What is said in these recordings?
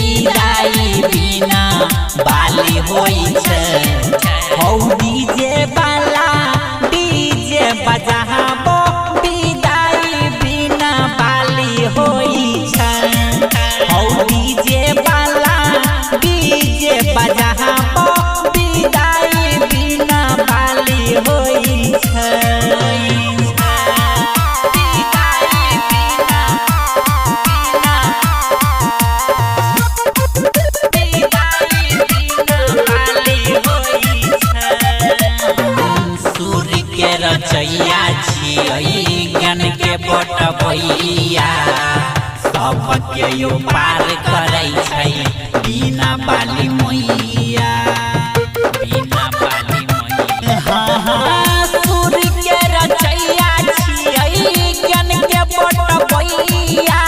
बिदाई बिना बाली होई छे हौ डीजे वाला डीजे बजाबो बिदाई बिना बाली होई छे हौ डीजे वाला डीजे बजाबो बिदाई बिना बाली होई छे। रचैया छियै ज्ञान के बटबैया सबके यो पार करै छै बिना बाली मैया बिना बाली मैया। हाँ सूर्य के रचैया छियै ज्ञान के बटबैया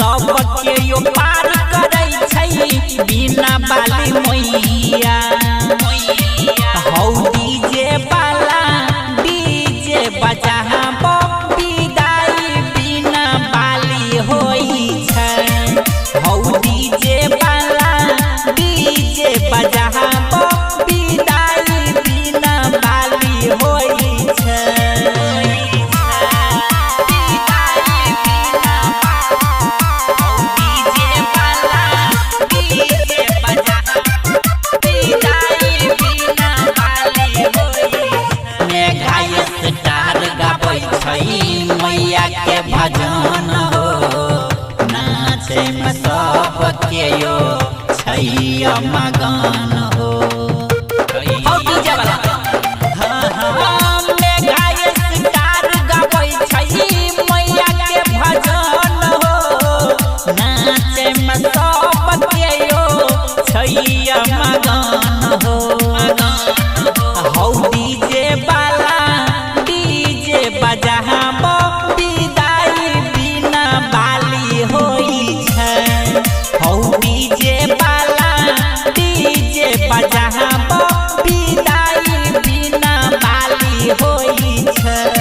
सबके यो पार करै छै बिना बाली मैया। हौ डीजे वाला बजाबो बिदाई बिना बाली होई छे हौ डीजे वाला डीजे बजाबो बिदाई बिना बाली होई छे। मैया के भजन हो नाचे में सबके यो छैया मगन हो। मैया के भजन हो नाचे में सबके यो छैया मगन हो। हौ डीजे वाला डीजे बजाबो बिदाई बिना बाली होई छे हौ डीजे वाला डीजे बजाबो बिदाई बिना बाली होई छे।